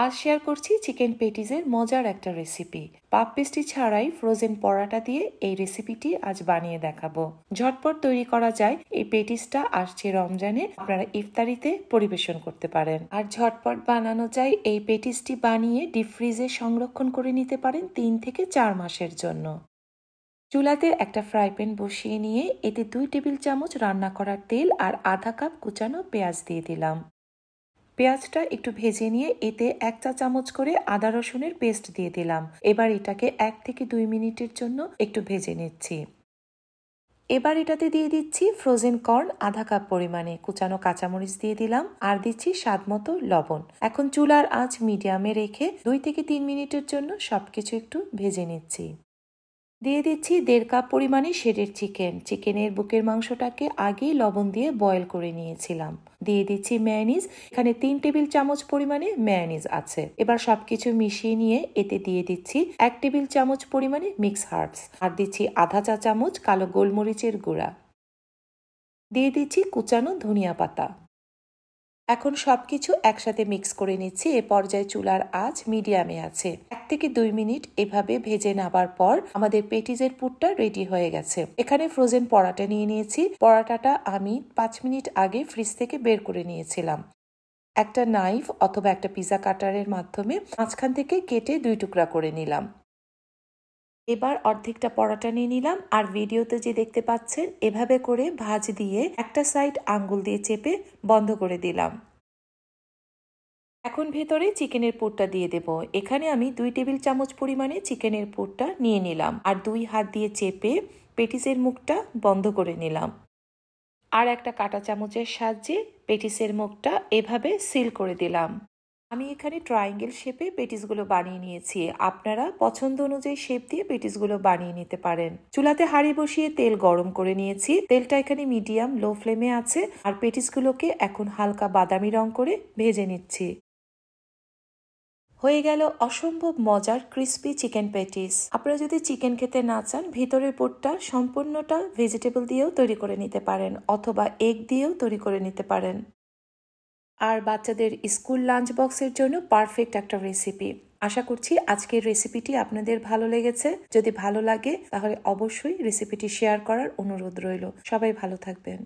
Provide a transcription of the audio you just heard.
আজ শেয়ার করছি চিকেন পেটিসের মজার একটা রেসিপি। পাফ পেস্ট্রি ছাড়াই ফ্রোজেন পরাটা দিয়ে এই রেসিপিটি আজ বানিয়ে দেখাবো। ঝটপট তৈরি করা যায় এই পেটিসটা। আসছে রমজানে, আপনারা ইফতারিতে পরিবেশন করতে পারেন। আর ঝটপট বানানো যায় এই পেটিসটি বানিয়ে ডিপ ফ্রিজে সংরক্ষণ করে নিতে পারেন 3 থেকে 4 মাসের জন্য। চুলাতে একটা ফ্রাই প্যান বসিয়ে নিয়ে এতে 2 টেবিল চামচ রান্না করার তেল আর আধা কাপ কুচানো পেঁয়াজ দিয়ে দিলাম। পেঁয়াজটা একটু ভেজে নিয়ে এতে 1 চা চামচ করে আদা রসুনের পেস্ট দিয়ে দিলাম। এবার এটাকে 1 থেকে 2 মিনিটের জন্য একটু ভেজে নিচ্ছি। এবার এটাতে দিয়ে দিচ্ছি ফ্রোজেন কর্ন আধা কাপ পরিমাণে, কুচানো কাঁচামরিচ দিয়ে দিলাম আর দিচ্ছি স্বাদ মতো লবণ। এখন চুলার আঁচ মিডিয়ামে রেখে 2 থেকে 3 মিনিটের জন্য সবকিছু একটু ভেজে নিচ্ছি। দিয়ে দিচ্ছি 1.5 কাপ পরিমাণে শেডেড চিকেন। চিকেনের বুকের মাংসটাকে আগেই লবণ দিয়ে বয়েল করে নিয়েছিলাম। দিয়ে দিচ্ছি মেয়োনিজ। এখানে 3 টেবিল চামচ পরিমাণে মেয়োনিজ আছে। এবার সবকিছু মিশিয়ে নিয়ে এতে দিয়ে দিচ্ছি 1 টেবিল চামচ পরিমাণে মিক্স হার্বস আর দিচ্ছি আধা চা চামচ কালো গোলমরিচের গুঁড়া। দিয়ে দিচ্ছি কুচানো ধনিয়া পাতা। এখন সবকিছু একসাথে মিক্স করে নিচ্ছি। এ পর্যায়ে চুলার আঁচ মিডিয়ামে আছে। 1 থেকে 2 মিনিট এভাবে ভেজে নেবার পর আমাদের পেটিসের পুরটা রেডি হয়ে গেছে। এখানে ফ্রোজেন পরাটা নিয়ে নিয়েছি। পরাটাটা আমি 5 মিনিট আগে ফ্রিজ থেকে বের করে নিয়েছিলাম। একটা নাইফ অথবা একটা পিজা কাটারের মাধ্যমে মাঝখান থেকে কেটে 2 টুকরা করে নিলাম। এবার অর্ধেকটা পরাটা নিয়ে নিলাম আর ভিডিওতে যে দেখতে পাচ্ছেন এভাবে করে ভাঁজ দিয়ে একটা সাইড আঙ্গুল দিয়ে চেপে বন্ধ করে দিলাম। এখন ভেতরে চিকেনের পুরটা দিয়ে দেব। এখানে আমি 2 টেবিল চামচ পরিমাণে চিকেনের পুরটা নিয়ে নিলাম আর 2 হাত দিয়ে চেপে পেটিসের মুখটা বন্ধ করে নিলাম। আর একটা কাঁটা চামচের সাহায্যে পেটিসের মুখটা এভাবে সিল করে দিলাম। আমি এখানে ট্রায়াঙ্গেল শেপে পেটিসগুলো বানিয়ে নিয়েছি। আপনারা পছন্দ অনুযায়ী শেপ দিয়ে পেটিসগুলো বানিয়ে নিতে পারেন। চুলাতে হাঁড়ি বসিয়ে তেল গরম করে নিয়েছি। তেলটা এখানে মিডিয়াম লো ফ্লেমে আছে আর পেটিসগুলোকে এখন হালকা বাদামি রং করে ভেজে নিচ্ছি। হয়ে গেল অসম্ভব মজার ক্রিস্পি চিকেন প্যাটিস। আপনারা যদি চিকেন খেতে না চান, ভিতরের পুরটা সম্পূর্ণটা ভেজিটেবল দিয়েও তৈরি করে নিতে পারেন অথবা এগ দিয়েও তৈরি করে নিতে পারেন। আর বাচ্চাদের স্কুল লাঞ্চ বক্সের জন্য পারফেক্ট একটা রেসিপি। আশা করছি আজকের রেসিপিটি আপনাদের ভালো লেগেছে। যদি ভালো লাগে তাহলে অবশ্যই রেসিপিটি শেয়ার করার অনুরোধ রইল। সবাই ভালো থাকবেন।